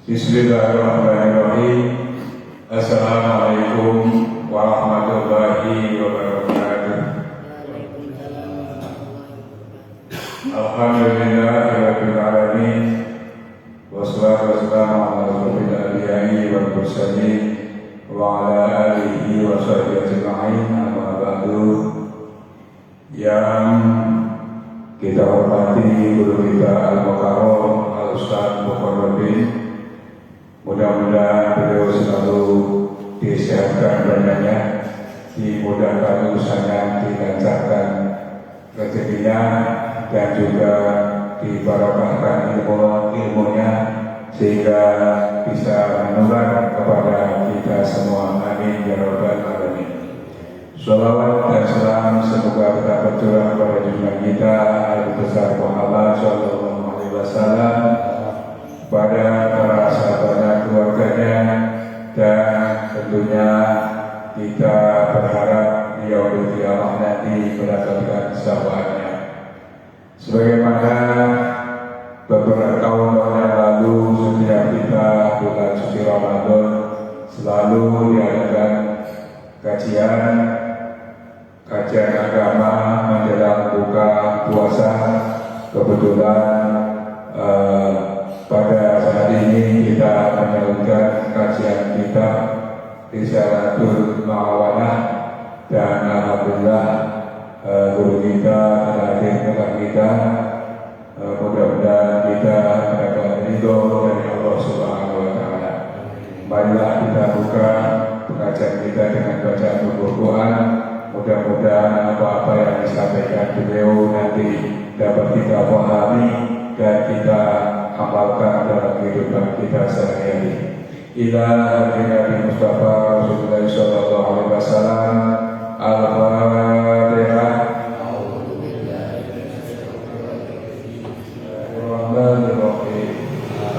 Bismillahirrahmanirrahim. Assalamualaikum warahmatullahi wabarakatuh. Alhamdulillahirabbil alamin. Wassalatu wassalamu ala asyrofil anbiya'i wal mursalin wa ala alihi wa sahbihi ajma'in. Amma ba'du. Yang kita hormati guru kita Al-Mukarram Al-Ustaz Mukarramin, mudah-mudahan beliau selalu disehatkan badannya, dimudahkan urusannya, dilancarkan rezekinya, dan juga dibarokahkan ilmunya sehingga bisa menular kepada kita semua. Amin ya rabbal alamin. Shalawat dan salam semoga tetap tercurah kepada junjungan kita Nabi besar Muhammad sallallahu alaihi wasallam, pada para sahabatnya, keluarganya, dan tentunya kita berharap di yaumul qiyamah nanti mendapatkan syafaatnya. Sebagaimana beberapa tahun yang lalu setiap kita bulan suci Ramadan selalu diadakan kajian agama menjelang buka puasa. Kebetulan pada saat ini kita menyalurkan kajian kita Risalatul Ma'awanah, dan alhamdulillah guru kita hadir dengan kita. Mudah-mudahan kita mendapat ridho dari Allah Subhanahu wa taala. Marilah kita buka pengajian kita dengan bacaan Al-Quran. Mudah-mudahan apa-apa yang disampaikan beliau nanti dapat kita pahami dan kita amalkan dalam kehidupan kita sehari-hari. Ila Nabi Mustafa Rasulullah sallallahu alaihi wasallam. Al-Fatihah. Bismillahirrahmanirrahim.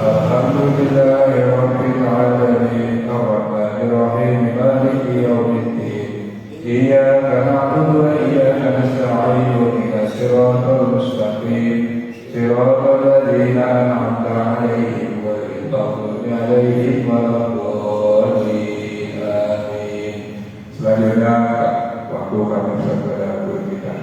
Alhamdulillahirabbil alamin. Arrahmanirrahim. Maliki yaumiddin. Iyyaka na'budu wa iyyaka nasta'in. Ihdinas siratal mustaqim. Siratal ladzina an'amta 'alaihim ghairil maghdubi 'alaihim waladdallin. Amin. Selanjutnya waktu kami kepada guru kita.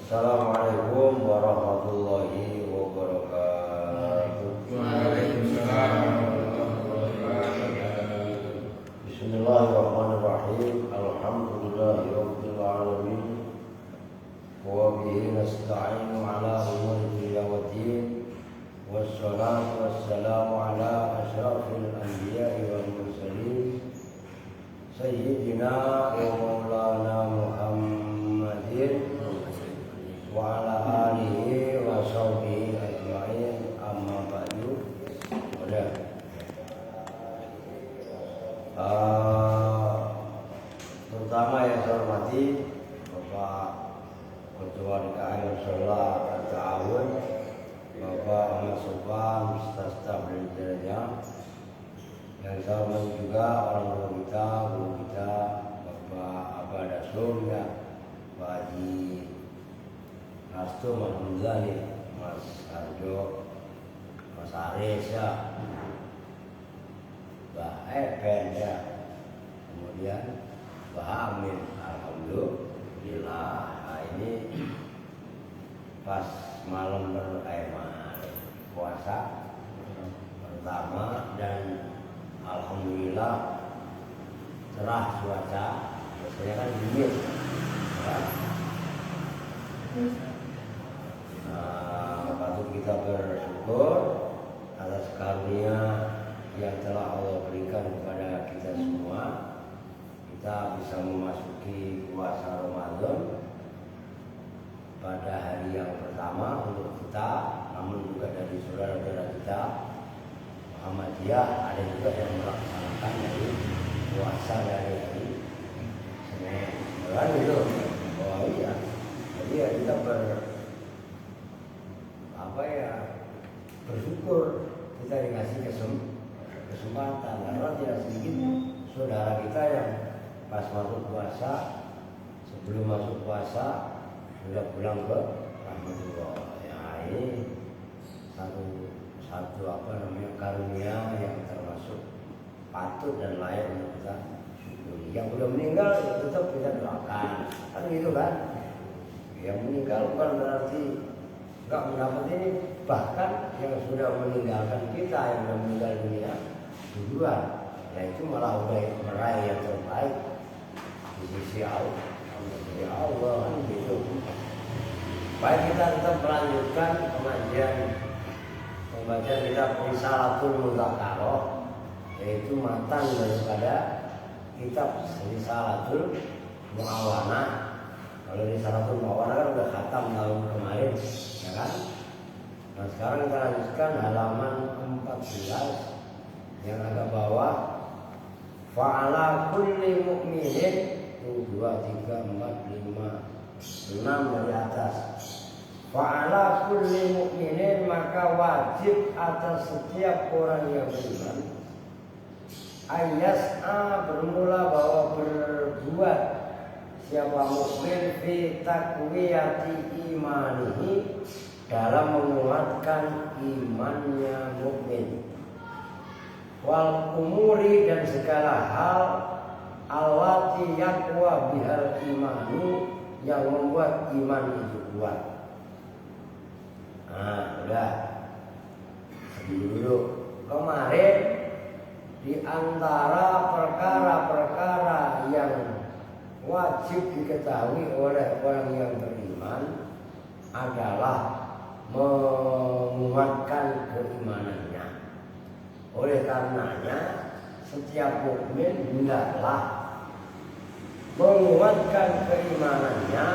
Assalamualaikum warahmatullahi wabarakatuh. Waalaikumsalam warahmatullahi wabarakatuh. Bismillahirrahmanirrahim. Alhamdulillahirabbil alamin. Wa bihi nasta'inu ala umuri dunya waddin. Wassalatu wassalamu ala asyrafil anbiya'i wal mursalin. Sayyidina wa maulana Muhammadin wa ala alihi wa sahbihi ajma'in. Amma ba'du. Terutama yang saya hormati Bapak Ketua DKM Sholat Ta'awun, Bapak Ahmad Sofan, staf-staf dari gereja, yang saya hormati juga orang tua kita, guru kita, Bapak Abah Dasul, ya, Pak Haji Hasto, alhamdulillah nih, Mas Arjo, Mas Aris, ya, Mbak Epen, ya, kemudian Mbak Amin, alhamdulillah. Nah, ini pas malam puasa pertama, dan alhamdulillah cerah cuaca. Biasanya kan dingin, ya. Patut kita bersyukur atas karunia yang telah Allah berikan kepada kita semua. Kita bisa memasuki puasa Ramadan pada hari yang pertama untuk kita, namun juga dari saudara-saudara kita Muhammadiyah ada juga yang melaksanakan dari puasa dari hari Senin. Bukan itu? Oh iya. Jadi ya kita bersyukur kita dikasih kesempatan, karena tidak sedikit saudara kita yang pas masuk puasa sebelum masuk puasa sudah pulang ke rahmatullah. Ya ini satu apa namanya karunia yang termasuk patut dan layak untuk kita syukuri. Yang belum meninggal tetap kita doakan, kan gitu kan? Yang meninggal bukan berarti nggak mendapat ini, bahkan yang sudah meninggalkan kita, yang sudah meninggal dunia duluan, nah itu malah udah meraih yang terbaik di sisi Allah. Ya Allah kan gitu. Baik, kita tetap melanjutkan pengajian pembacaan kita Risalatul Mudzakarah, yaitu matan daripada kitab Risalatul Muawanah. Kalau Risalatul Muawanah kan udah khatam tahun kemarin, ya kan? Nah sekarang kita lanjutkan halaman 14 yang agak bawah. Fa'ala kulli mu'minin 2, 3, 4, 5, 6 dari atas. Fa'ala kulli mu'minin, maka wajib atas setiap orang yang beriman ayas'a, bermula bahwa berbuat siapa mukmin fi takwiyati imanihi, dalam menguatkan imannya mukmin, wal umuri, dan segala hal allati yaqwa bihal imanu, yang membuat iman itu kuat. Nah, udah dulu kemarin di antara perkara-perkara yang wajib diketahui oleh orang yang beriman adalah menguatkan keimanannya. Oleh karenanya setiap mukmin hendaklah menguatkan keimanannya.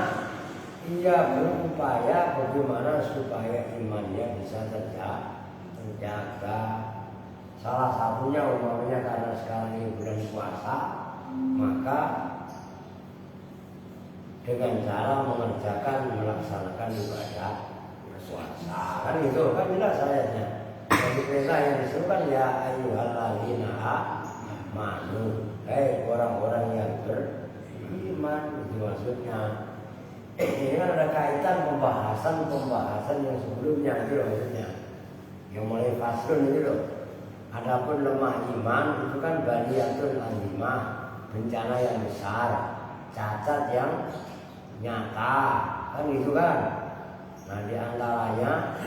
Ia berupaya bagaimana supaya imannya bisa terjaga. Salah satunya umpamanya karena sekarang ini bulan puasa, maka dengan cara melaksanakan ibadah puasa, kan itu kan jelas ayatnya. Jadi perintah yang disuruhkan ya ayyuhalladzina amanu, hai orang-orang yang beriman, itu maksudnya. Ini kan ada kaitan pembahasan yang sebelumnya itu loh, maksudnya yang mulai faslun itu loh. Adapun lemah iman itu kan baliyatul azimah, bencana yang besar, cacat yang nyata, kan gitu kan. Nah di antaranya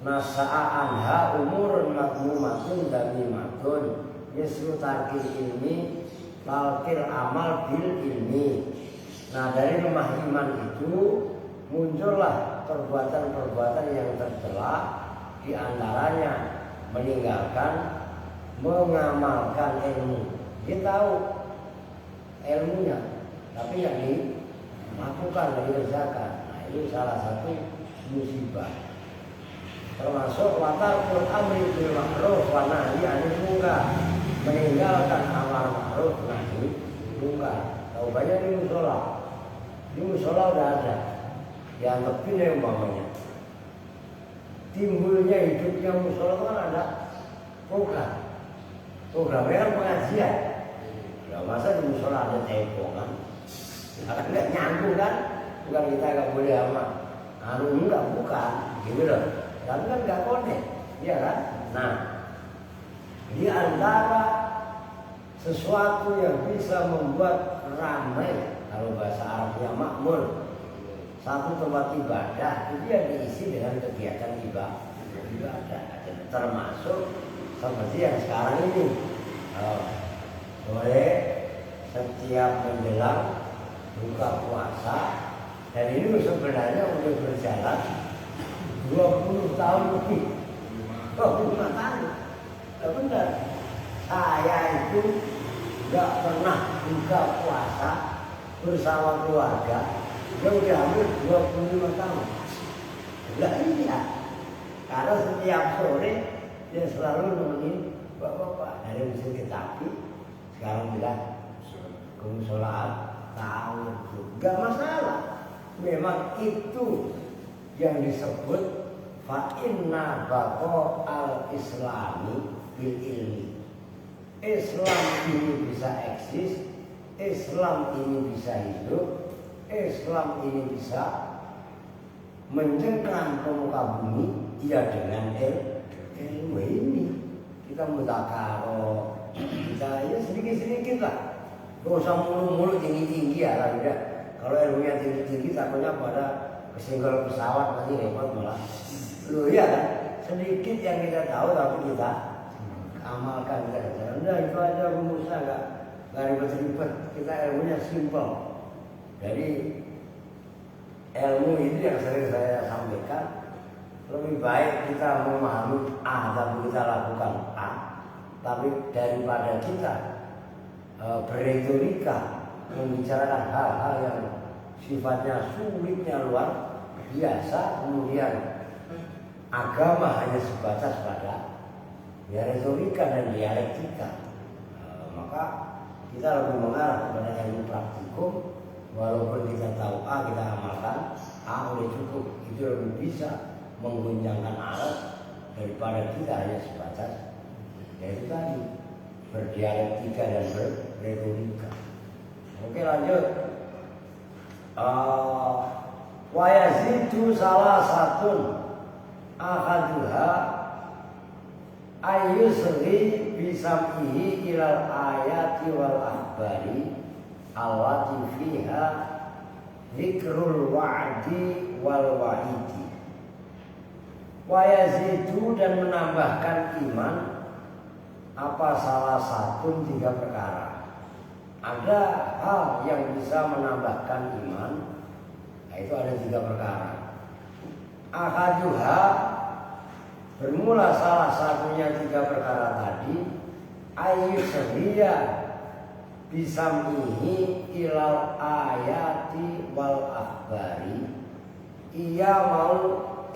nasa'a anha umurun makmumatun damimatun yusru tarkil ilmi talkil amal bil ilmi. Nah dari lemah iman itu muncullah perbuatan-perbuatan yang tercela, di antaranya meninggalkan mengamalkan ilmu. Dia tahu ilmunya, tapi yang dilakukan, yang dikerjakan. Nah itu salah satu musibah. Termasuk watarkul amri bil ma'ruf wa nahyi 'anil munkar, meninggalkan amar ma'ruf nahi munkar. Tahu banyak di musola udah ada. Yang lebih dari umpamanya timbulnya hidupnya musola itu kan ada programnya kan pengajian. Ya masa di musola ada tempo kan? Akan nggak nyambung kan? Bukan kita nggak boleh amat. Bukan, gitu loh. Tapi kan nggak konek, ya kan? Nah, di antara sesuatu yang bisa membuat ramai, kalau bahasa Arabnya makmur, satu tempat ibadah itu yang diisi dengan kegiatan ibadah, termasuk seperti yang sekarang ini. Boleh setiap menjelang buka puasa, dan ini sebenarnya udah berjalan 20 tahun lebih. 25 tahun. Benar. Saya itu nggak pernah buka puasa bersama keluarga. Dia udah hampir 25 tahun. Enggak iya. Karena setiap sore dia selalu nemenin bapak-bapak dari mesin ketapi. Sekarang bilang ke musola tahu itu enggak masalah. Memang itu yang disebut fa inna baqa al islami bil ilmi. Islam ini bisa eksis, Islam ini bisa hidup, Islam ini bisa mencengkram ke muka bumi, ya dengan ilmu ini. Kita mudakaro, kita ya sedikit-sedikit lah. Gak usah mulu-mulu tinggi-tinggi ya lah, udah. Kalau ilmunya tinggi-tinggi takutnya pada kesenggol pesawat nanti repot malah. Loh ya kan, sedikit yang kita tahu tapi kita amalkan, kita katakan, udah itu aja rumusnya, nggak ribet-ribet, kita ilmunya simpel. Jadi ilmu itu yang sering saya sampaikan, lebih baik kita memahami A tapi kita lakukan A, tapi daripada kita berretorika membicarakan hal-hal yang sifatnya sulitnya luar biasa, kemudian agama hanya sebatas pada ya retorika dan dialektika, maka kita lebih mengarah kepada ilmu praktikum. Walaupun kita tahu A, kita amalkan A udah cukup, itu lebih bisa mengguncangkan alat daripada kita hanya sebatas yaitu tadi berdialektika dan berretorika. Oke, lanjut. Wa yazidu salah satun ahaduha ayyusri bisam'ihi ilal ayati wal akhbari allati fiha dzikrul wa'di wal wa'idi. Wa yazidu dan menambahkan iman apa salah satu 3 perkara. Ada hal yang bisa menambahkan iman, yaitu ada 3 perkara. Ahaduha bermula salah satunya 3 perkara tadi, ayyusriya bisam'ihi ilal ayati wal akhbari. Ia mau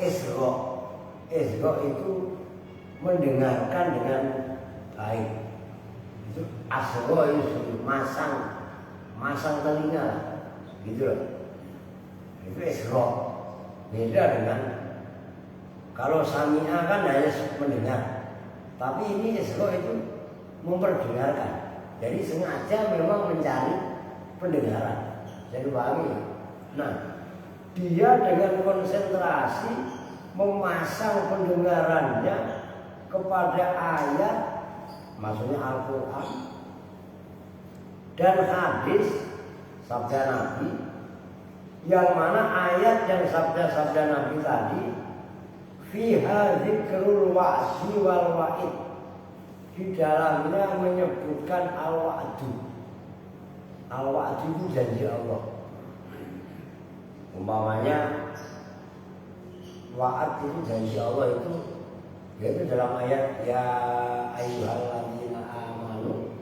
isra. Isra itu mendengarkan dengan baik. Itu asra itu masang telinga, gitu loh. Itu isra. Beda dengan kalau sami'a kan hanya mendengar, tapi ini isra itu memperdengarkan. Jadi sengaja memang mencari pendengaran. Jadi pahami. Nah, dia dengan konsentrasi memasang pendengarannya kepada ayat, maksudnya Al-Quran dan hadis sabda Nabi, yang mana ayat dan sabda-sabda Nabi tadi fiha dzikrul wa'si wal wa'id, di dalamnya menyebutkan al-wa'du. Al-wa'du itu janji Allah. Umpamanya wa'ad itu janji Allah itu, yaitu dalam ayat ya ayyuhalladzina amanu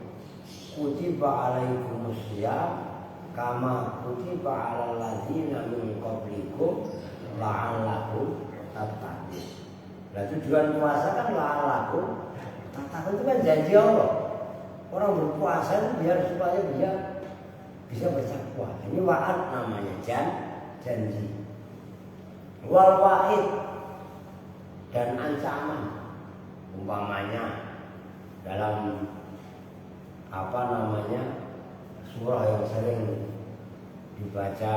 kutiba alaikumussyam kama kutiba alal ladzina min qablikum la'allakum tattaqun. Nah, tujuan puasa kan la'allakum tattaqun, itu kan janji Allah. Orang berpuasa itu biar supaya dia bisa bertakwa. Ini wa'ad namanya, janji. Wal wa'id dan ancaman. Umpamanya dalam surah yang sering dibaca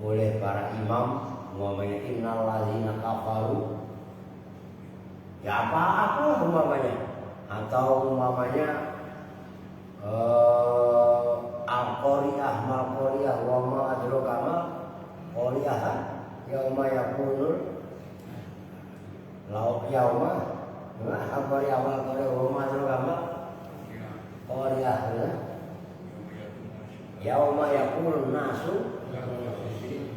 oleh para imam, umpamanya innal ladzina kafaru, ya apa umpamanya, atau umpamanya al-qari'ah mal-qari'ah wa ma adraka ma qari'ah yauma yakunul yauma al-qari'ah mal-qari'ah wa ma adraka ma qari'ah yauma yakunun nasu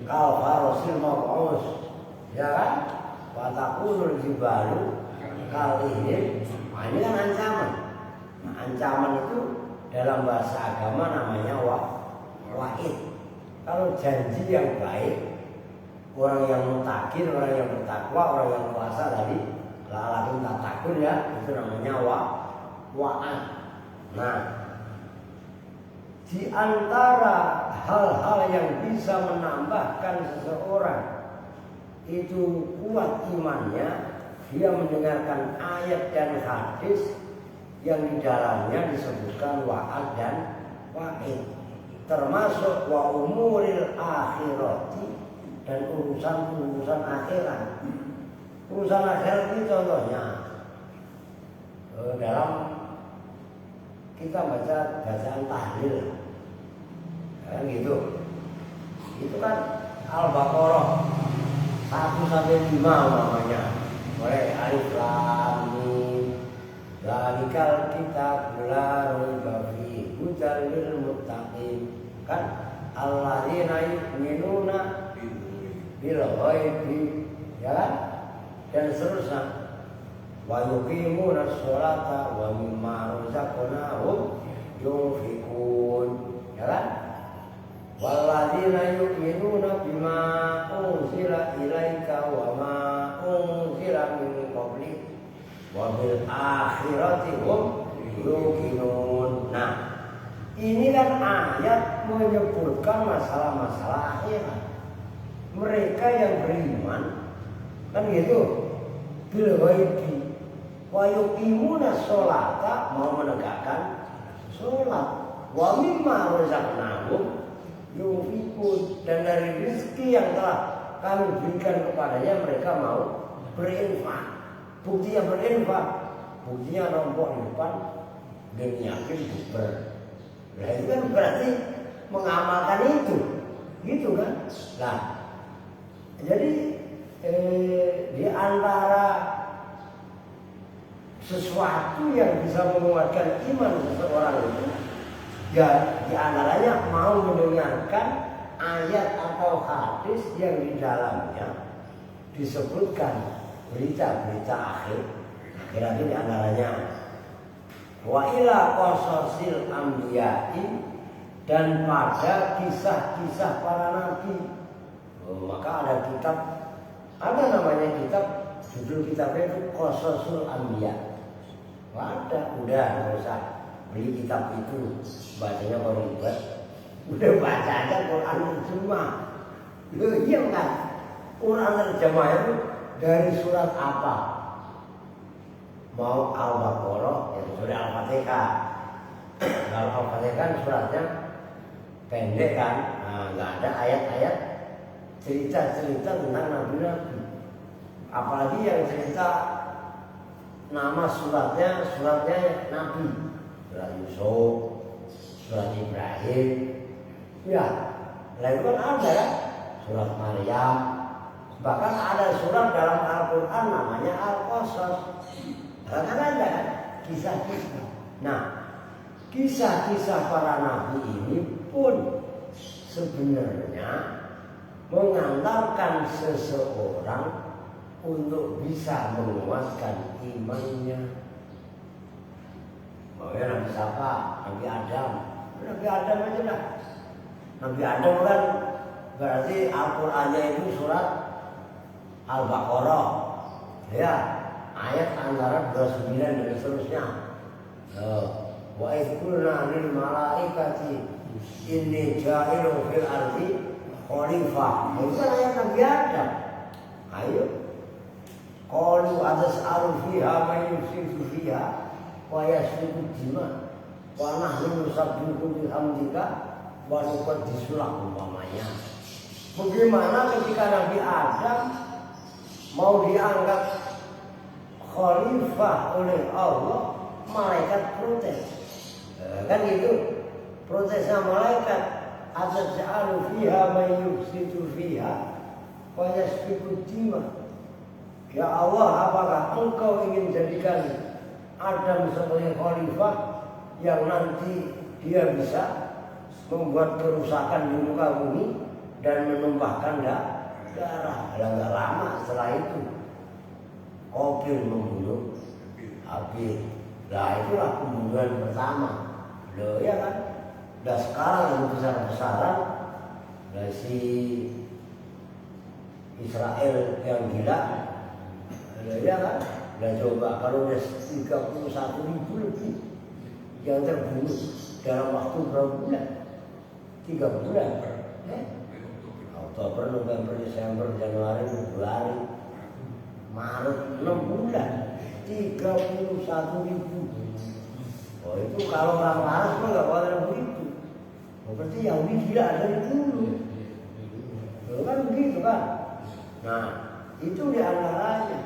kal farasil mab'us, ya kan, wa takunul jibalu kalihin. Nah, ini kan ancaman. Nah, ancaman itu dalam bahasa agama namanya wa'id. Kalau janji yang baik, orang yang mutakir, orang yang bertakwa, orang yang puasa tadi, la'alakum tattaqun, ya, itu namanya wa'ad. Nah, di antara hal-hal yang bisa menambahkan seseorang itu kuat imannya, dia mendengarkan ayat dan hadis yang di dalamnya disebutkan wa'ad dan wa'id, termasuk wa umuril akhirati, dan urusan akhirat. Urusan akhirat ini contohnya dalam kita baca bacaan tahlil, kan gitu. Itu kan Al-Baqarah 1 sampai 5 namanya. Mulai alif lam mim, zalikal kitab la raiba fihi hudal lil muttaqin. Kan alladzina yu'minuna bil ghaibi, ya kan? Dan seterusnya. Wa yuqimuna sholata wa mimma razaqnahum yunfiqun, ya kan? Walladzina yu'minuna bima unzila ilaika wa ma unzila min qablik wa bil akhirati hum yuqinun. Nah, ini kan ayat menyebutkan masalah-masalah akhirat. Mereka yang beriman kan gitu, bil ghaibi wa yuqimuna sholata, mau menegakkan sholat, wa mimma razaqnahum yunfiqun, dan dari rezeki yang telah kami berikan kepadanya mereka mau berinfak. Buktinya berinfak, buktinya nombok di depan dan yakin buber. Nah itu kan berarti mengamalkan itu, gitu kan? Nah, jadi di antara sesuatu yang bisa menguatkan iman seseorang itu, ya di antaranya mau mendengarkan ayat atau hadis yang di dalamnya disebutkan berita-berita akhirat ini, antaranya wa ila qasasil anbiya'i, dan pada kisah-kisah para nabi. Maka ada kitab, ada namanya kitab, judul kitabnya itu Qasasul Anbiya. Ada, udah nggak usah beli kitab itu, bacanya koribet, udah baca aja Quran terjemah. Iya kan? Quran terjemah itu dari surat apa? Mau Al-Baqarah, ya surat Al-Fatihah. Kalau Al-Fatihah kan suratnya pendek kan, nggak ada ayat-ayat cerita-cerita tentang nabi-nabi. Apalagi yang cerita nama suratnya nabi, surat Yusuf, surat Ibrahim, ya, lalu kan ada ya, surat Maryam, bahkan ada surat dalam Al-Quran namanya Al-Qasas, kan ada kan kisah-kisah. Nah, kisah-kisah para nabi ini pun sebenarnya mengantarkan seseorang untuk bisa menguatkan imannya. Bahwa Nabi siapa? Nabi Adam. Nabi Adam aja lah. Nabi Adam kan berarti Al-Qur'annya itu surat Al-Baqarah. Ya, ayat antara 29 dan seterusnya. Wa idh qulna lil malaikati inni ja'ilun fil ardi khalifah. Itu kan ayat Nabi Adam. Ayo. Qalu atas'alu fiha man yufsidu fiha wa yasfiku dima wa nahnu nusabbihu bihamdika wa nuqaddisu lak, umpamanya. Bagaimana ketika Nabi Adam mau diangkat khalifah oleh Allah, malaikat protes. Kan gitu. Protesnya malaikat, atas'alu fiha man yufsidu fiha wa yasfiku dima. Ya Allah, apakah engkau ingin jadikan Adam sebagai khalifah yang nanti dia bisa membuat kerusakan di muka bumi dan menumpahkan darah? Nggak lama setelah itu Qabil membunuh Habil. Nah itulah pembunuhan pertama. Loh ya kan? Dan sekarang yang besar-besaran, nah si Israel yang gila. Ya kan? Dan coba kalau udah 31.000 lebih yang terbunuh dalam waktu berapa bulan? 3 bulan. Oktober, November, Desember, Januari, Februari, Maret, 6 bulan. 31.000. Oh itu kalau orang waras mah nggak boleh begitu. Oh, berarti Yahudi gila dari dulu. Loh kan begitu kan? Nah itu diantaranya.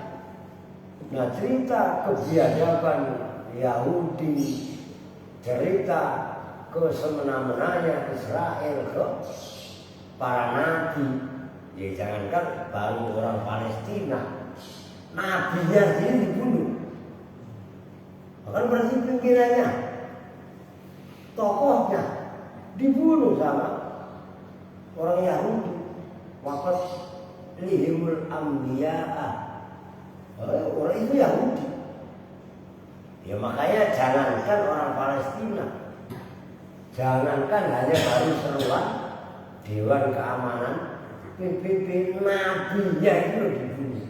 Nah cerita kebiadaban Yahudi, cerita ke semena-menanya Israel ke para nabi, ya jangankan baru orang Palestina, nabinya sendiri dibunuh. Bahkan berarti pimpinannya, tokohnya dibunuh sama orang Yahudi. Waqat lihimul anbiya'a, orang itu Yahudi. Ya makanya jangankan orang Palestina, jangankan hanya baru seruan Dewan Keamanan PBB, nabinya itu dibunuh.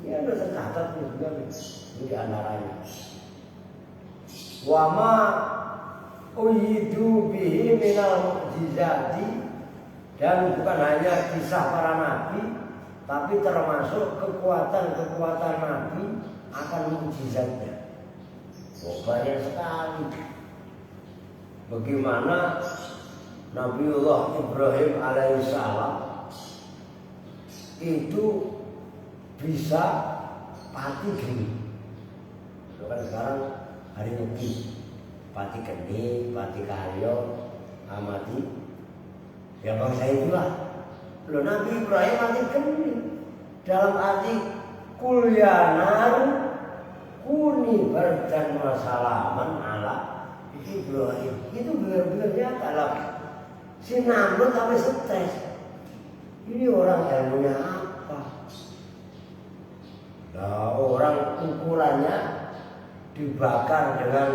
Ya udah tercatat juga ini antaranya. Wa ma uyidu bihi minal mu'jizati, dan bukan hanya kisah para nabi, tapi termasuk kekuatan-kekuatan nabi akan mukjizatnya. Oh, banyak sekali. Bagaimana Nabiullah Ibrahim alaihissalam itu bisa pati geni. Kan sekarang hari Nyepi, pati geni, pati karyo, amati. Ya bangsa itulah. Loh Nabi Ibrahim mati geni. Dalam arti kulyanar kuni berdan wasalaman ala Ibrahim. Itu benar-benar nyata lah. Si Namrud sampai stres. Ini orang ilmunya apa? Nah, orang ukurannya dibakar dengan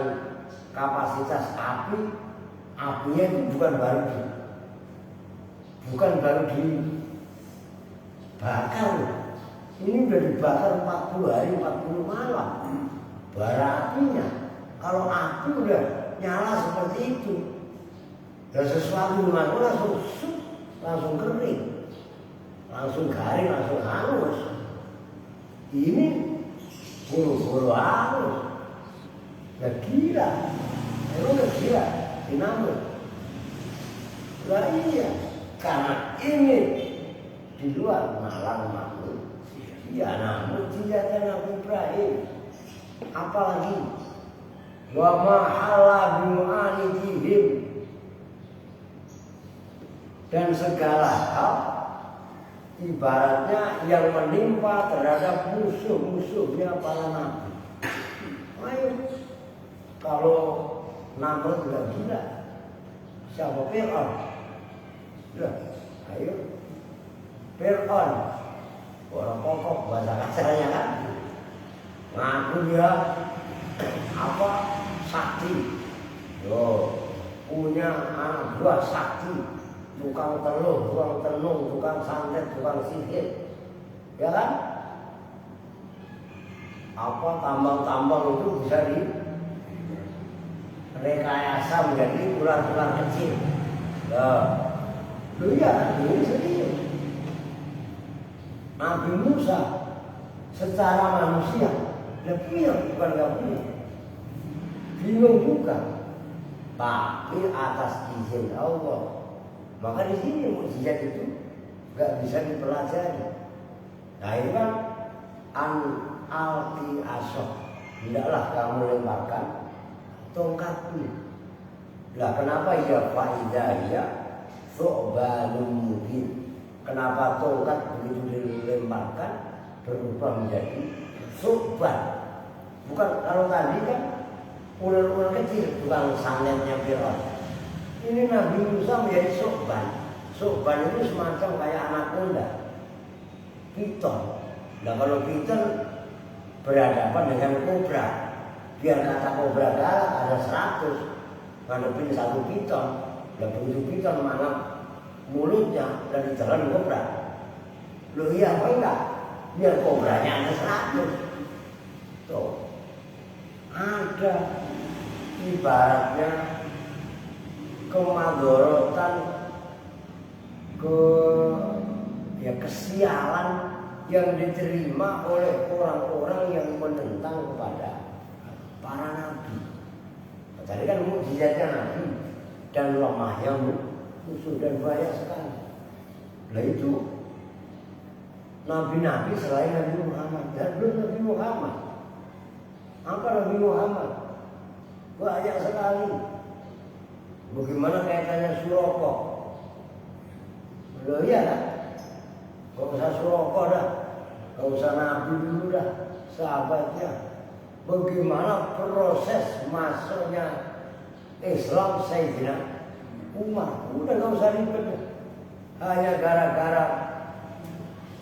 kapasitas api. Apinya itu bukan baru dibakar. Ini udah dibakar 40 hari 40 malam. Bara apinya. Kalau api udah nyala seperti itu, dan sesuatu langsung kering, langsung garing, langsung hangus. Ini buru-buru hangus. Ya gila, udah gila, dinamut. Lah iya, karena ini di luar malang makhluk. Ya namun tidak Nabi Ibrahim. Apalagi wa ma hala bi'anidihim, dan segala hal ibaratnya yang menimpa terhadap musuh-musuhnya para nabi. Ayo, kalau Namrud sudah gila, siapa Fir'aun? Sudah, ayo Fir'aun, orang pokok bahasa kasarnya kan, ngaku dia apa sakti, punya anak buah sakti, tukang telur, tukang tenung, tukang santet, tukang sihir, ya kan? Apa tambang-tambang itu bisa di rekayasa menjadi ular-ular kecil. Lu ya, ini serius. Nabi Musa secara manusia dia bukan gak punya, bingung juga, tapi atas izin Allah. Maka di sini mukjizat itu nggak bisa dipelajari. Nah ini kan alti asok, tidaklah kamu lemparkan tongkatmu. Lah kenapa ya faidahnya so'balun mungkin? Kenapa tongkat begitu dilemparkan berubah menjadi so'ban? Bukan kalau tadi kan ular-ular kecil, bukan sanetnya Fir'aun. Ini Nabi Musa menjadi so'ban. So'ban itu semacam kayak anaconda, piton. Nah kalau piton berhadapan dengan kobra, biar kata kobra galak ada 100 ngadepin satu piton. Dan begitu piton mana mulutnya dan ditelan kobra. Loh iya apa enggak? Biar kobranya ada 100. Tuh. Ada ibaratnya kemadorotan, kesialan yang diterima oleh orang-orang yang menentang kepada para nabi. Jadi kan mukjizatnya Nabi dan lemahnya musuh dan banyak sekali. Nah itu Nabi-Nabi selain Nabi Muhammad dan belum Nabi Muhammad. Apa Nabi Muhammad? Banyak sekali. Bagaimana kaitannya Suroko? Loh iya kan? Gak usah Suroko dah. Gak usah Nabi dulu dah. Sahabatnya. Bagaimana proses masuknya Islam Sayyidina Umar? Udah gak usah ribet. Hanya gara-gara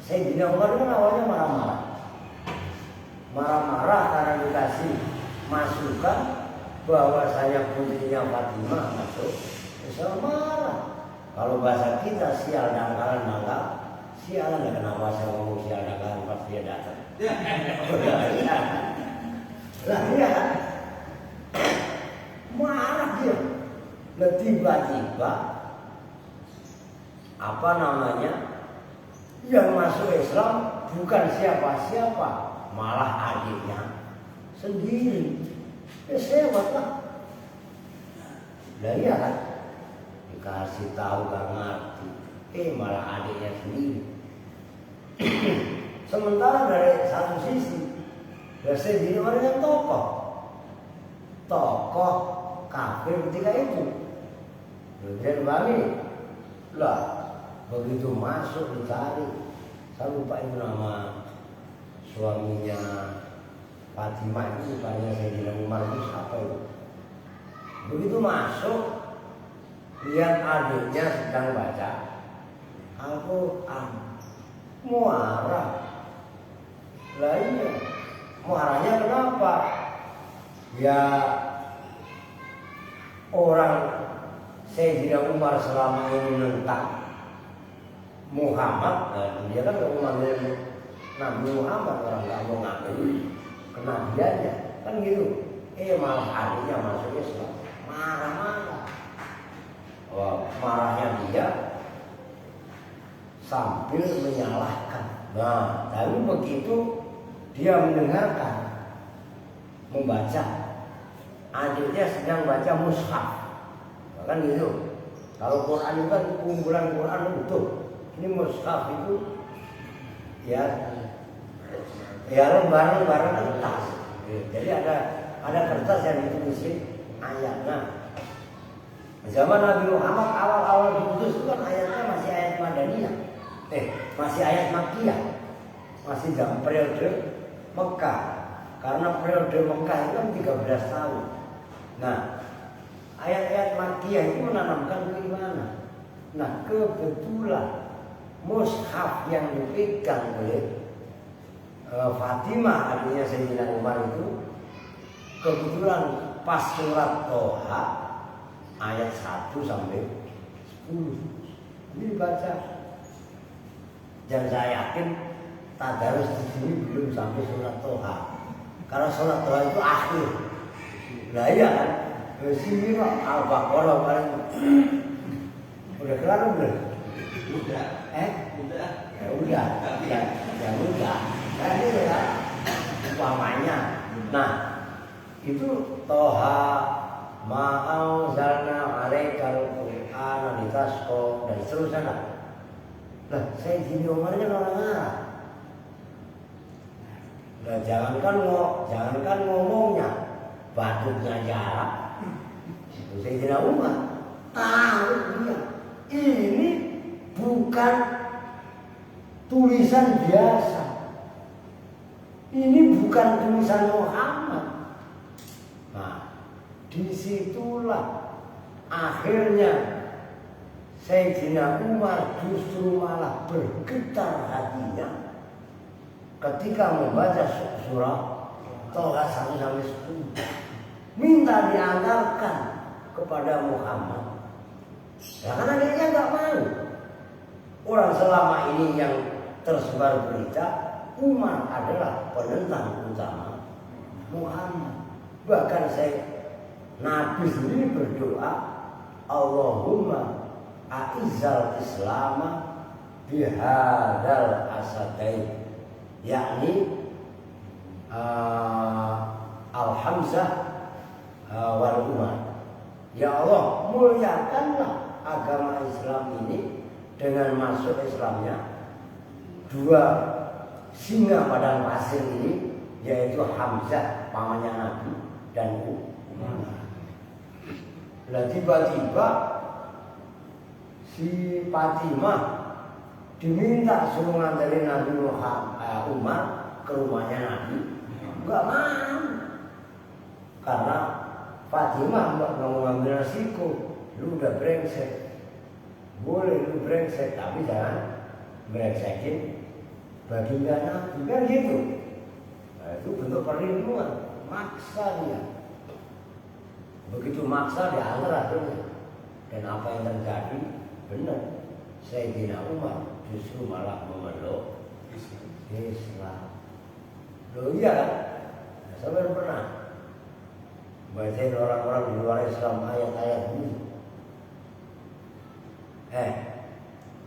Sayyidina Umar itu awalnya marah-marah. Marah-marah karena dikasih masukan bahwa saya putrinya Fatimah masuk Islam, marah. Kalau bahasa kita sial dangkalan mangkal, sialan ya kenapa saya ngomong sial dangkalan pas dia datang. Lah dia marah dia. Nah, tiba-tiba apa namanya yang masuk Islam bukan siapa-siapa, malah adiknya sendiri. Hebat lah. Lah iya kan? Dikasih tahu gak ngerti, malah adiknya sendiri. Sementara dari satu sisi Sayyidina Umar kan tokoh kafir ketika itu. Kemudian bagi lah begitu masuk dicari, saya lupa itu nama suaminya Fatimah itu, bukannya Sayyidina Umar itu siapa itu. Begitu masuk, lihat adiknya sedang baca Al-Quran, marah. Lah iya, marahnya kenapa? Ya orang Sayyidina Umar selama ini menentang Muhammad, nah, dia kan gak mau ngambil Nabi Muhammad, orang gak mau ngambil kenabiannya, kan gitu. Malah adiknya masuk Islam, marah-marah. Marahnya dia sambil menyalahkan. Nah, tapi begitu dia mendengarkan, membaca, adiknya sedang baca mushaf, kan gitu. Kalau Quran itu kan kumpulan Quran utuh. Ini mushaf itu ya lembaran kertas. Jadi ada kertas yang ditulisin ayatnya. Zaman Nabi Muhammad awal-awal diutus itu kan ayatnya masih ayat Madaniyah, masih ayat Makkiyah, masih dalam periode Mekah. Karena periode Mekah itu kan 13 tahun. Nah, ayat-ayat Makkiyah itu menanamkan keimanan. Nah, kebetulan mushaf yang dipegang oleh Fatimah adiknya Sayyidina Umar itu kebetulan pas surat Toha ayat 1 sampai 10 ini dibaca. Dan saya yakin tadarus di sini belum sampai surat Toha, karena surat Toha itu akhir. Nah iya kan, di sini kok Al-Baqarah paling udah kelar belum? Udah. Udah. Ya udah. Ya udah. Nah ini ya umpamanya. Nah itu Toha ma'anzalna 'alaikal Qur'ana litasqa dan seterusnya. Lah Sayyidina Umarnya orang Arab. Nah jangankan ngomongnya, batuknya jarak. Itu Sayyidina Umar tahu dia ini bukan tulisan biasa. Ini bukan tulisan Muhammad. Nah, disitulah akhirnya Sayyidina Umar justru malah bergetar hatinya ketika membaca surah Toha 1 sampai 10. Minta diantarkan kepada Muhammad. Ya karena dia nggak mau. Orang selama ini yang tersebar berita Umar adalah penentang utama Muhammad. Bahkan Nabi sendiri berdoa, Allahumma a'izzal Islama bihadal asadain, yakni Al-Hamzah wal Umar. Ya Allah, muliakanlah agama Islam ini dengan masuk Islamnya dua singa padang pasir ini, yaitu Hamzah pamannya Nabi dan Umar. Lah tiba-tiba si Fatimah diminta suruh nganterin Nabi Umar ke rumahnya Nabi, enggak mau, karena Fatimah nggak mau ngambil resiko. Lu udah brengsek, boleh lu brengsek, tapi jangan brengsekin baginda Nabi, kan gitu. Nah, itu bentuk perlindungan, maksa dia. Begitu maksa dia antar akhirnya. Dan apa yang terjadi benar, Sayyidina Umar justru malah memeluk Islam. Loh iya kan? Nah, saya pernah bacain orang-orang di luar Islam ayat-ayat ini.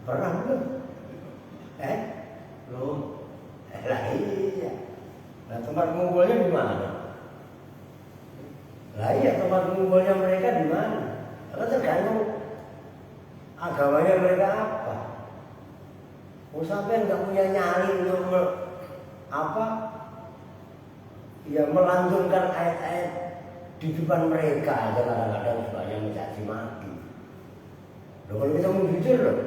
Pernah belum? Belum. Lah iya. Nah, tempat ngumpulnya di mana? Lah iya, tempat ngumpulnya mereka di mana? Karena tergantung agamanya mereka apa. Sampai nggak punya nyali untuk ya melantunkan ayat-ayat di depan mereka aja, kadang-kadang sebanyak mencaci maki. Loh, kalau kita mau jujur loh,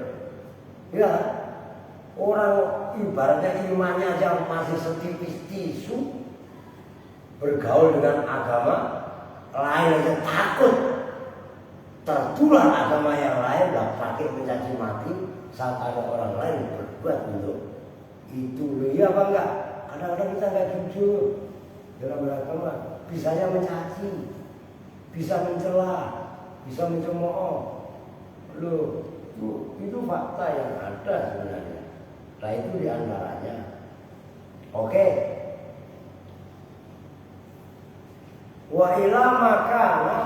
ya orang ibaratnya imannya aja masih setipis tisu, bergaul dengan agama lain aja takut tertular agama yang lain, lah pakai mencaci maki saat ada orang lain berbuat untuk itu. Loh iya apa enggak? Kadang-kadang kita nggak jujur dalam beragama. Bisanya mencaci, bisa mencela, bisa mencemooh. Loh, itu fakta yang ada sebenarnya. Nah itu diantaranya. Oke. Wa ila makana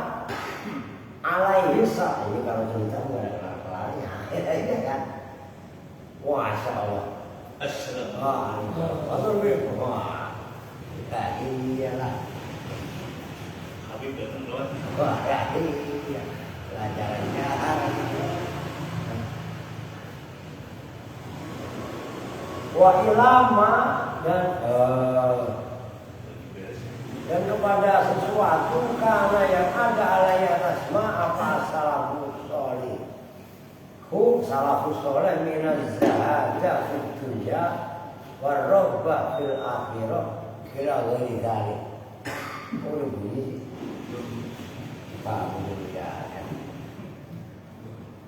alaihi sa, ini kalau cerita nggak ada kelar-kelarnya. Ya kan? Masya Allah. Assalamualaikum. Wah, iyalah. Wah, ya iya, pelajarannya wa ilama dan kepada sesuatu karena yang ada alaihi asma apa salafus sholih. Salafus sholih minaz zahadah fid dunya warraghbah fil akhirah kira ghairi dzalik. Oh bunyi Pak Budian.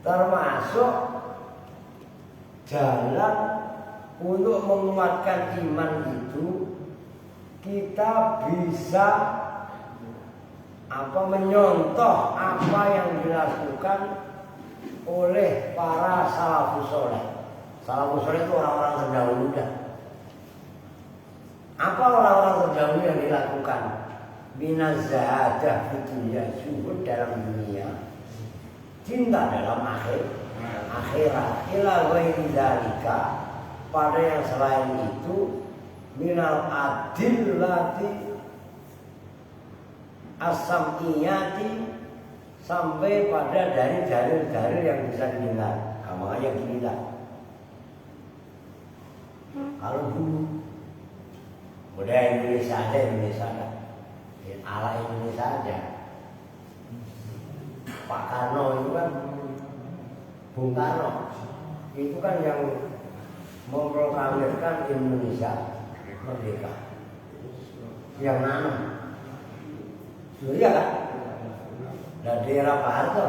Termasuk jalan untuk menguatkan iman itu, kita bisa menyontoh apa yang dilakukan oleh para salafus sholeh. Salafus sholeh itu orang-orang terdahulu dah. Apa orang-orang terdahulu yang dilakukan? Minazahadah dunia, zuhud dalam dunia, cinta dalam akhirat, ila ghairi dzalika, pada yang selain itu, minal adillati as-sam'iyati, sampai pada dari dalil-dalil yang bisa didengar. Makanya gini lah, kalau dulu budaya Indonesia ada ala Indonesia aja. Pak Karno itu kan, Bung Karno itu kan yang memproklamirkan Indonesia merdeka, yang nanam. Iya kan? Dan di era Pak Harto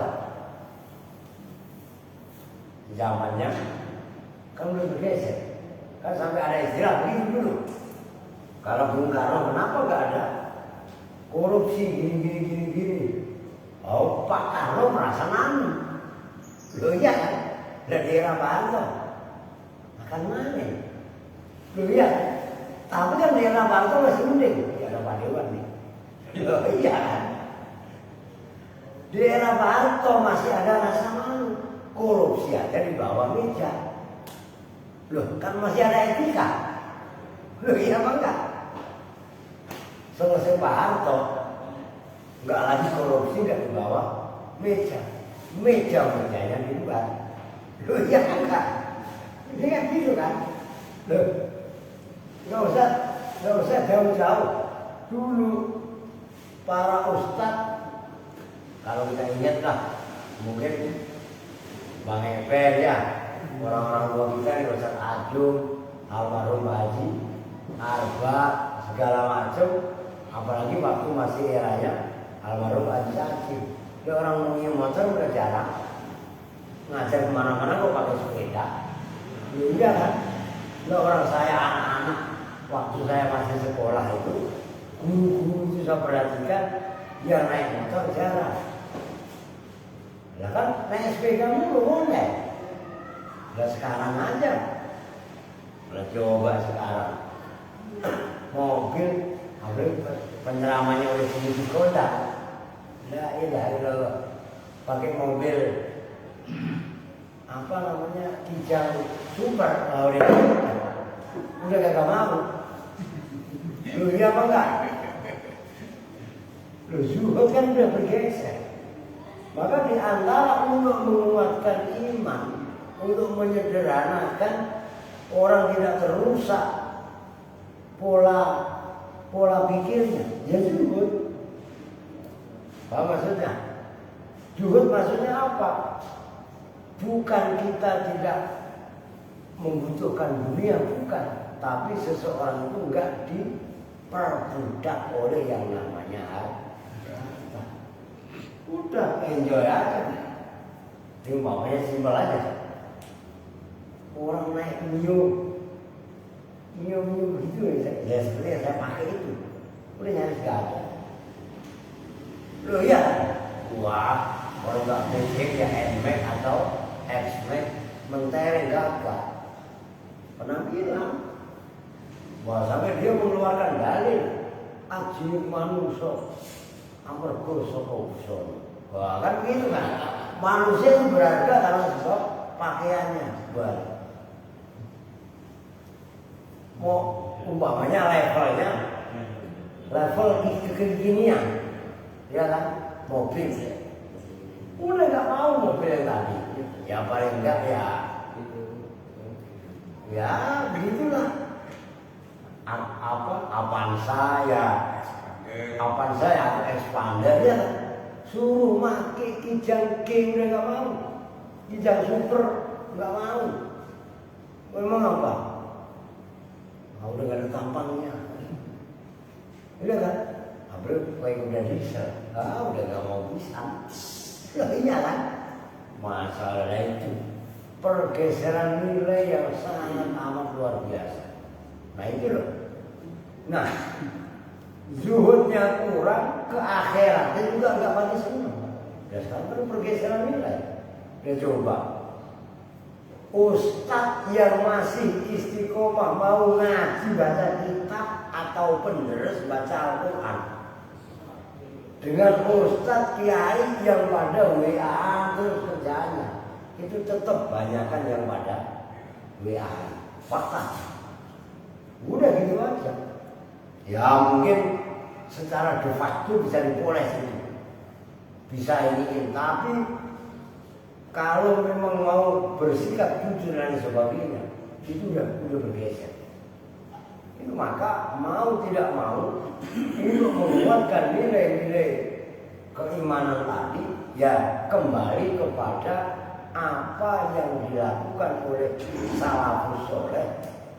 zamannya kan belum bergeser, kan sampai ada istilah begitu dulu. Kalau Bung Karno kenapa nggak ada korupsi gini. Oh, Pak Karno merasa nanam. Loh iya kan? Dari era Pak Harto akan manen. Loh iya kan? Tapi kan di era Pak Harto masih mending. Ya ada Pak Dewan nih. Loh iya kan? Di era Pak Harto masih ada rasa malu. Korupsi aja di bawah meja. Loh kan masih ada etika. Loh iya apa enggak? Selesai Pak Harto, nggak lagi korupsi, nggak di bawah mejanya di luar. Loh ya enggak, ini kan gitu kan. Loh, nggak usah jauh-jauh. Dulu para ustadz, kalau kita ingat lah, mungkin Bang Eper ya, orang-orang tua kita nih Ustadz Ajung, almarhum Haji, Arba, segala macam. Apalagi waktu masih eranya almarhum Haji Sakib. Dia orang punya motor udah jarang, ngajar kemana-mana kok pakai sepeda. Iya kan? Nah, orang saya anak-anak waktu saya masih sekolah itu, guru-guru itu saya perhatikan dia naik motor jarang. Lah kan naik sepeda mulu boleh. Lah sekarang aja. Lah coba sekarang mobil, penyeramannya oleh sini kota. Lah ilah pakai mobil apa namanya Kijang Super, udah gak mau. Lu iya apa enggak? Lu zuhud kan udah bergeser. Maka di antara untuk menguatkan iman, untuk menyederhanakan orang tidak terusak pola pikirnya, ya zuhud. Apa maksudnya? Zuhud maksudnya apa? Bukan kita tidak membutuhkan dunia, bukan. Tapi seseorang itu enggak diperbudak oleh yang namanya harta. Udah enjoy aja. Ini maunya simpel aja. Orang naik mio begitu ya seperti yang saya pakai itu. Udah nyaris gak ada. Loh ya, wah, kalau nggak becek ya N-Max atau X-Max mentereng gagah. Pernah bilang, wah sampai dia mengeluarkan dalil ajib manusia amarga saka usul. Wah kan begitu kan. Manusia itu berharga karena sebab pakaiannya. Wah. Mau umpamanya level kekinian, ya kan, mobil. Udah nggak mau mobil yang tadi. Ya paling enggak ya begitulah. Avanza atau Expander ya kan? Suruh make Kijang King udah nggak mau, Kijang Super nggak mau. Memang apa? Udah nggak ada tampangnya, udah kan? Abel kayak udah diesel, udah nggak mau bisa. Iya kan? Masalah itu pergeseran nilai yang sangat amat luar biasa. Nah itu loh. Nah, zuhudnya kurang, ke akhiratnya juga nggak pasti senang. Dan sekarang perlu pergeseran nilai. Dia coba ustadz yang masih istiqomah mau ngaji baca kitab atau penerus baca Al-Quran dengan ustadz kiai yang pada WA terus kerjanya, itu tetap banyakan yang pada WA. Fakta. Udah gitu aja. Ya mungkin secara de facto bisa dipoles itu, bisa iniin, tapi kalau memang mau bersikap jujur dan sebagainya, itu udah bergeser. Itu maka mau tidak mau untuk menguatkan nilai-nilai keimanan tadi, ya kembali kepada apa yang dilakukan oleh salafus soleh,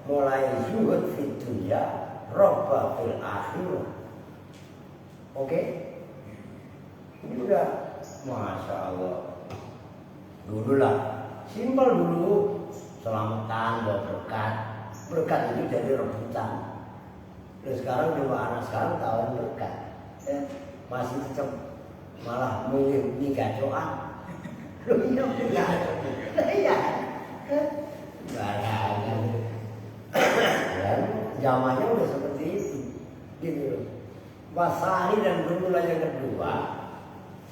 mulai zuhud fid dunya, robba fil akhirah. Oke? Ini udah masya Allah. Dulu lah, simpel dulu, selamatan, berkat itu jadi rebutan. Terus sekarang juga anak sekarang tahu berkat, masih tetap malah milih nikah doa. Loh iya, barangan. Dan zamannya udah seperti itu, gitu. Wasani dan bermula yang kedua,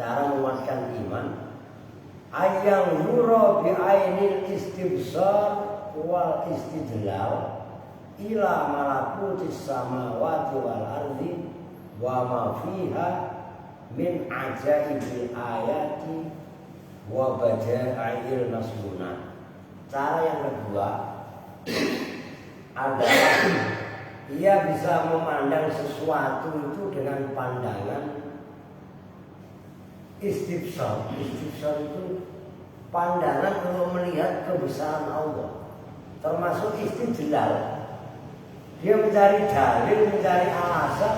cara menguatkan iman. Ayang yura bi ainil istibsar wal istidlal ila malakutis samawati wal ardi wa ma fiha min ajaibil ayati wa bada'il masnunat. Cara yang kedua adalah ia bisa memandang sesuatu itu dengan pandangan istibsar. Istibsar itu pandangan untuk melihat kebesaran Allah, termasuk istidlal. Dia mencari dalil, mencari alasan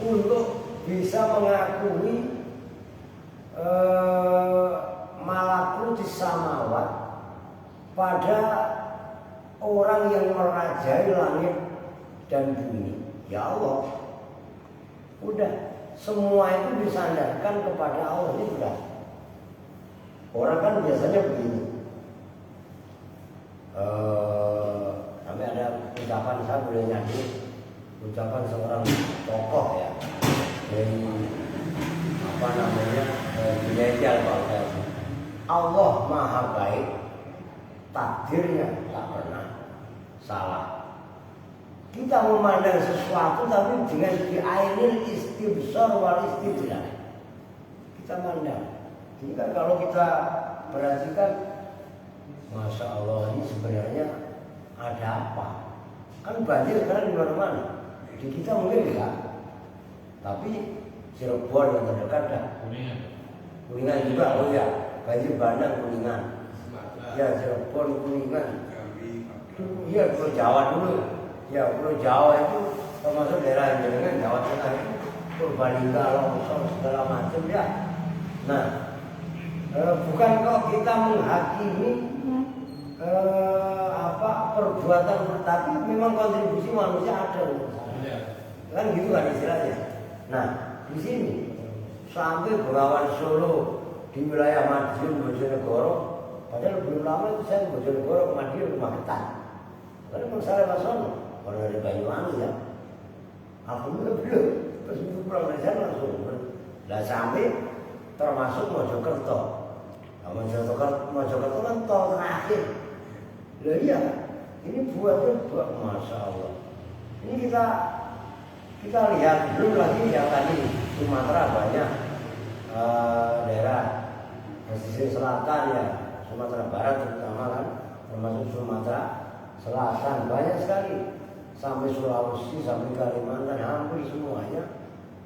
untuk bisa mengakui malakutis samawat pada orang yang merajai langit dan bumi. Ya Allah, udah semua itu disandarkan kepada Allah. Ini sudah. Orang kan biasanya begini. Sampai ada ucapan, saya boleh nyanyi ucapan seorang tokoh ya dari apa namanya Belajar bahwa Allah maha baik, takdirnya tak pernah salah. Kita memandang sesuatu tapi dengan diainil istibsar wal istidlal. Kita mandang. Jadi kan kalau kita perhatikan, Masya Allah, ini sebenarnya ada apa? Kan banjir sekarang di mana-mana. Di kita mungkin enggak, tapi Cirebon yang terdekat dah. Kuningan juga, oh ya, banjir bandang Kuningan. Ya Cirebon, Kuningan. Iya Pulau Jawa dulu. Ya Pulau Jawa itu termasuk daerah yang dengan Jawa Tengah itu Purbalingga, longsor segala macam ya. Nah, bukan kok kita menghakimi perbuatan, tapi memang kontribusi manusia ada. Kan gitu kan istilahnya. Nah, di sini sampai Bengawan Solo di wilayah Madiun Bojonegoro, padahal belum lama itu saya Bojonegoro ke Madiun ke Magetan. Karena masalah Masono, kalau dari Banyuwangi ya, alhamdulillah belum. Terus pulang dari sana langsung. Nah sampai termasuk Mojokerto. Nah, Mojokerto kan tol terakhir. Loh iya, ini buatnya buat Masya Allah. Ini kita lihat belum lagi yang tadi Sumatera banyak daerah pesisir selatan ya, Sumatera Barat terutama kan, termasuk Sumatera Selatan banyak sekali, sampai Sulawesi, sampai Kalimantan, hampir semuanya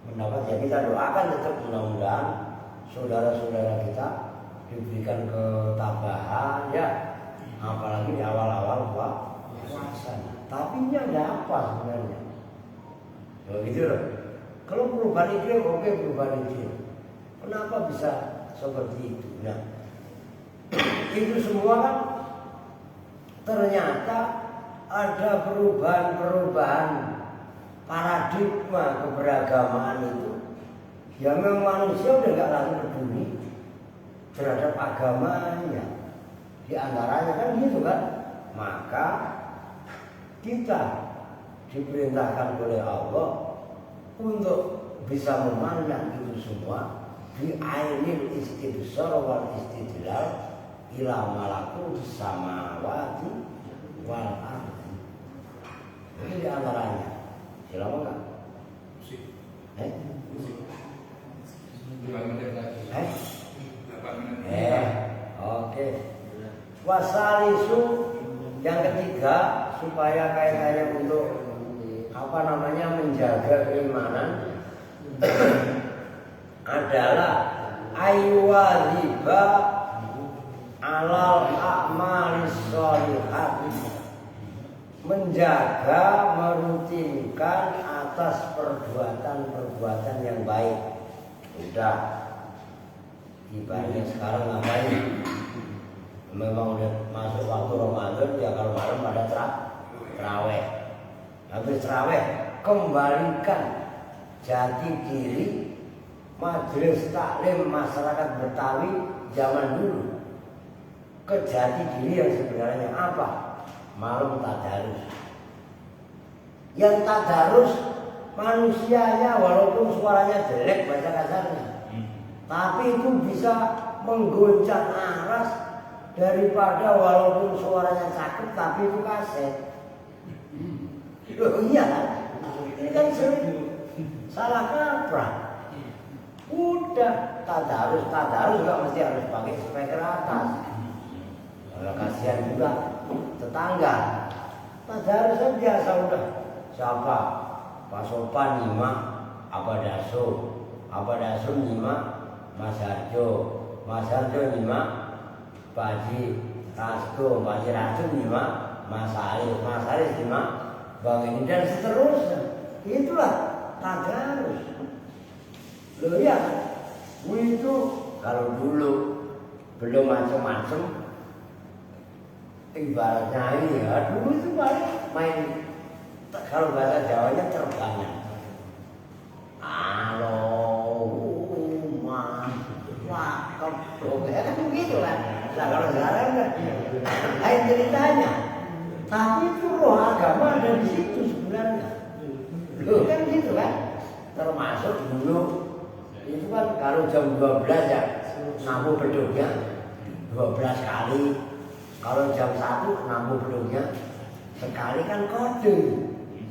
mendapat. Ya kita doakan tetap mudah-mudahan saudara-saudara kita diberikan ketabahan ya, apalagi di awal-awal puasa. Tapi ini ada apa sebenarnya? Begitu loh. Kalau perubahan iklim, oke perubahan iklim. Kenapa bisa seperti itu? Nah, itu semua kan ternyata ada perubahan-perubahan paradigma keberagamaan itu. Ya memang manusia udah gak lagi peduli terhadap agamanya. Di antaranya kan gitu kan. Maka kita diperintahkan oleh Allah untuk bisa memandang itu semua bi ainil istibsar wal istidlal ila malakut samawati wal ardi. Ini di antaranya. Silakan Kak. Oke. Wasalisu yang ketiga supaya kaitannya untuk menjaga keimanan adalah ayyuwaziba alal a'malis sholihat, menjaga, merutinkan atas perbuatan-perbuatan yang baik. Udah ibaratnya sekarang ngapain? Memang udah masuk waktu Ramadan ya, kalau malam pada terawih. Habis terawih kembalikan jati diri majelis taklim masyarakat Betawi zaman dulu ke jati diri yang sebenarnya apa? Malam tadarus. Yang tadarus manusianya walaupun suaranya jelek baca kasarnya, tapi itu bisa menggoncang aras daripada walaupun suaranya cakep tapi itu kaset. Loh iya kan? Ini kan sering salah kaprah. Udah tadarus juga mesti harus pakai speaker atas. Kalau kasihan juga tetangga. Tadarus kan biasa udah. Siapa? Pak Sopan nyimak Abah Daso nyimak Mas Harjo nyimak Pak Haji Rasto nyimak Mas Haris nyimak Bang ini dan seterusnya. Itulah tadarus. Loh ya, itu kalau dulu belum macam-macam, ibaratnya ini ya dulu itu main kalau bahasa Jawanya terbangan. Halo, wah, ya kan begitu kan. Nah kalau sekarang kan, lain ceritanya. Tapi itu roh agama ada di situ sebenarnya. Loh kan gitu kan. Termasuk dulu itu kan kalau jam 12 ya namu beduknya 12 kali. Kalau jam 1 namu beduknya sekali kan kode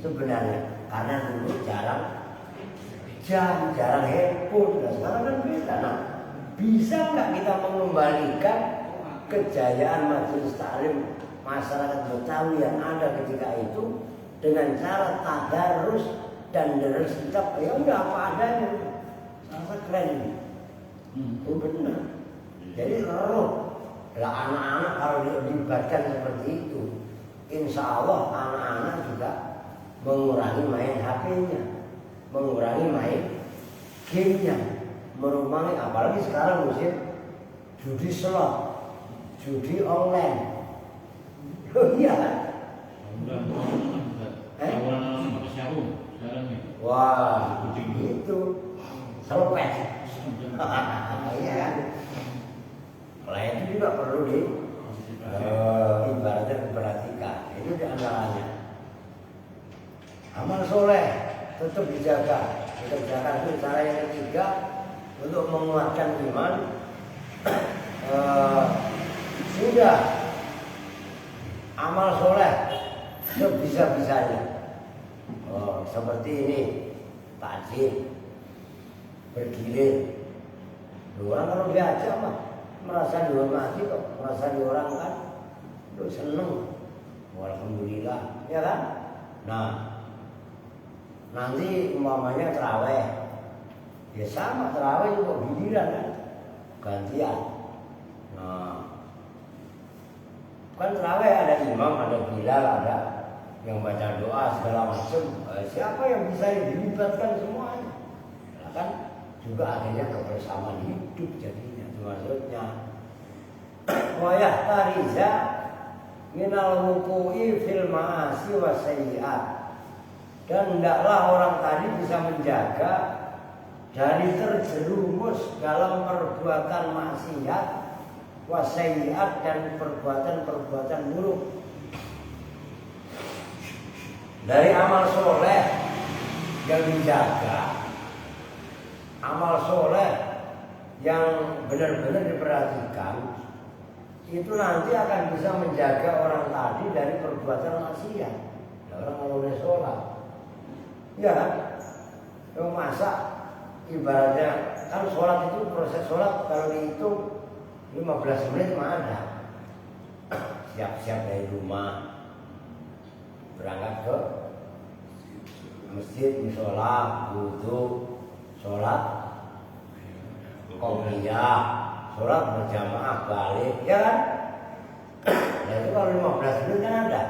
sebenarnya. Karena dulu jarang handphone. Nah, sekarang kan beda. Nah, bisa nggak kita mengembalikan kejayaan majelis taklim masyarakat Betawi yang ada ketika itu dengan cara tadarus dan deres kitab ya udah apa adanya. Sangat keren ini. Itu benar. Jadi roh lah anak-anak kalau dilibatkan seperti itu, insya Allah anak-anak juga mengurangi main HP-nya, mengurangi main game-nya, mengurangi apalagi sekarang musim judi slot, judi online. Oh iya kan? Wah, itu selopet. Iya kan? Nah itu juga perlu ibaratnya diperhatikan. Itu di antaranya. Amal soleh tetap dijaga. Dikerjakan itu cara yang ketiga untuk menguatkan iman. Sudah amal soleh sebisa-bisanya. Seperti ini takjil bergilir. Orang kalau diajak mah merasa dihormati kok, merasa diorangkan, lu seneng, alhamdulillah, ya kan? Nah, nanti umpamanya terawih, ya sama terawih juga giliran kan, gantian. Nah, kan terawih ada imam, ada bilal, ada yang baca doa segala macam. Siapa yang bisa dilibatkan semuanya? Nah, kan juga akhirnya kebersamaan hidup jadinya. Maksudnya wayah tariza minal wuku'i fil ma'asi wa sayyi'at, dan hendaklah orang tadi bisa menjaga dari terjerumus dalam perbuatan maksiat wa sayyi'at dan perbuatan-perbuatan buruk. Dari amal soleh yang dijaga, amal soleh yang benar-benar diperhatikan, itu nanti akan bisa menjaga orang tadi dari perbuatan maksiat. Nah, orang kalau udah sholat, ya kan? Yang masa ibaratnya kan sholat itu proses sholat kalau dihitung 15 menit mah ada. Siap-siap dari rumah, berangkat ke masjid, musola, wudu, sholat, qobliyah, sholat berjamaah balik, ya kan? Nah itu kalau 15 menit kan ada.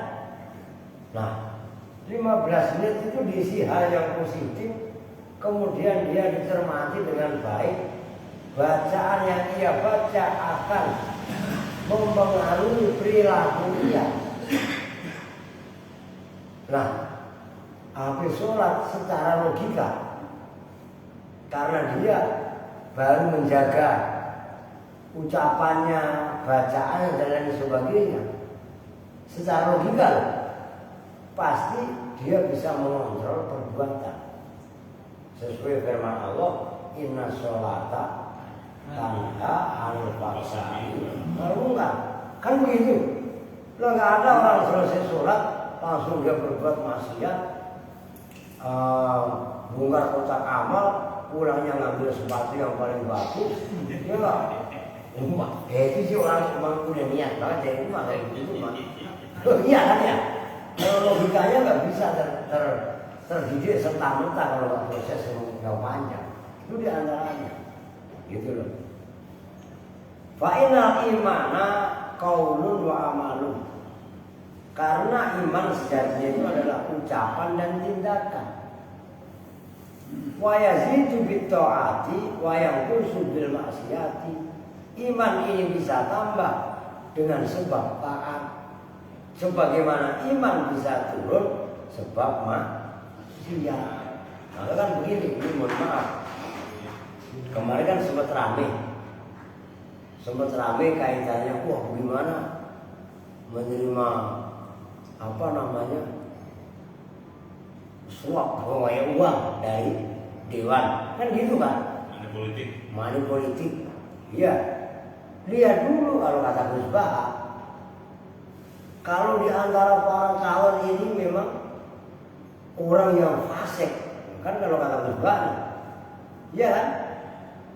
Nah 15 menit itu diisi hal yang positif, kemudian dia dicermati dengan baik. Bacaan yang ia baca akan mempengaruhi perilaku dia. Nah, habis sholat secara logika, karena dia baru menjaga ucapannya, bacaannya dan lain sebagainya, secara logika pasti dia bisa mengontrol perbuatan sesuai firman Allah, inna sholata tanha anil fahsya'i wal munkar. Kan begitu. Lo nggak ada orang selesai sholat langsung dia berbuat maksiat, bongkar kotak amal, pulangnya ngambil sepatu yang paling bagus, ya nggak? Itu sih orang udah niat banget ya itu mah kayak gitu mah. Iya kan ya? Kalau logikanya nggak bisa terdidik serta-merta kalau nggak proses yang panjang. Itu diantaranya, gitu loh. Fa'inal imana qaulun wa amalun. Karena iman sejatinya itu adalah ucapan dan tindakan. Wa yazidu bit ta'ati wa yanqusu bil maksiati. Iman ini bisa tambah dengan sebab taat. Sebagaimana iman bisa turun sebab maksiat. Maka kan begini, mohon maaf. Kemarin kan sempat rame kaitannya, wah gimana menerima apa namanya suap uang dari dewan, kan gitu kan? Money politik. Iya. Lihat dulu kalau kata Gus Baha, kalau di antara para calon ini memang orang yang fasik, kan kalau kata Gus Baha, iya kan?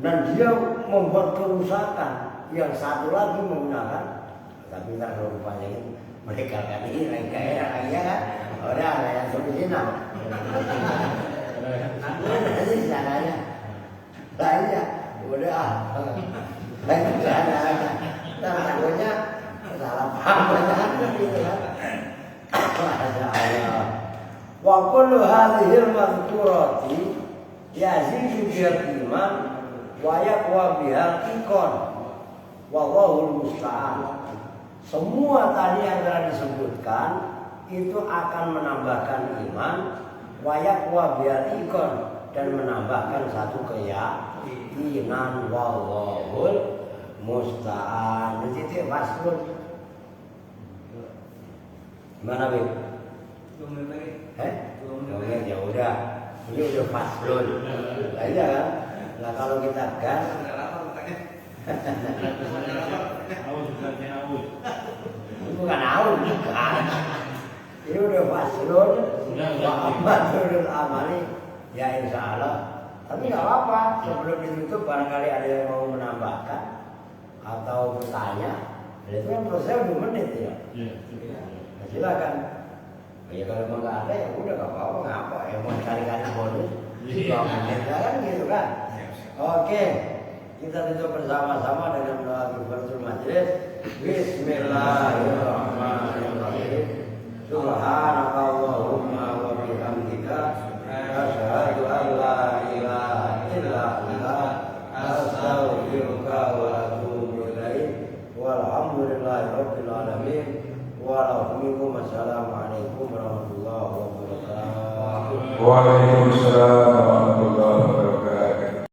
Dan dia membuat kerusakan. Yang satu lagi menggunakan, tapi ntar kalau rupanya ini mereka kan ini lagi kayak kan? Udah ada yang solusi nah. Nanti caranya, lainnya udah lagi cara aja. Nah takutnya salah paham aja gitu kan? Ada Allah. Wa kullu hadhil mazkurati yazidu bil iman wa yaqwa bihal ikon. Wallahul musta'an. Semua tadi yang telah disebutkan itu akan menambahkan iman, wayak wa biar ikon, dan menambahkan satu keyakinan. Wallahul musta'an. Di titik faslun. Gimana Bib? Ya udah. Ini udah faslun. Nah, iya kan? Nah kalau kita gas bukan awal, bukan. Ini udah faslun, wa amadul amali, ya insya Allah. Tapi nggak apa-apa. Sebelum ditutup barangkali ada yang mau menambahkan atau bertanya. Itu kan proses 2 menit ya. Nah, silakan. Ya kalau memang nggak ada ya udah nggak apa-apa, ngapa? Yang mau cari-cari bonus 2 menit kan gitu kan. Oke. Kita tutup bersama-sama dengan doa kifaratul majlis. Bismillahirrahmanirrahim. Subhanakallahumma wa bihamdika asyhadu an la ilaha illa anta astaghfiruka wa atubu ilaik. Walhamdulillahi rabbil alamin. Wassalamualaikum warahmatullahi wabarakatuh. Waalaikumsalam warahmatullahi wabarakatuh.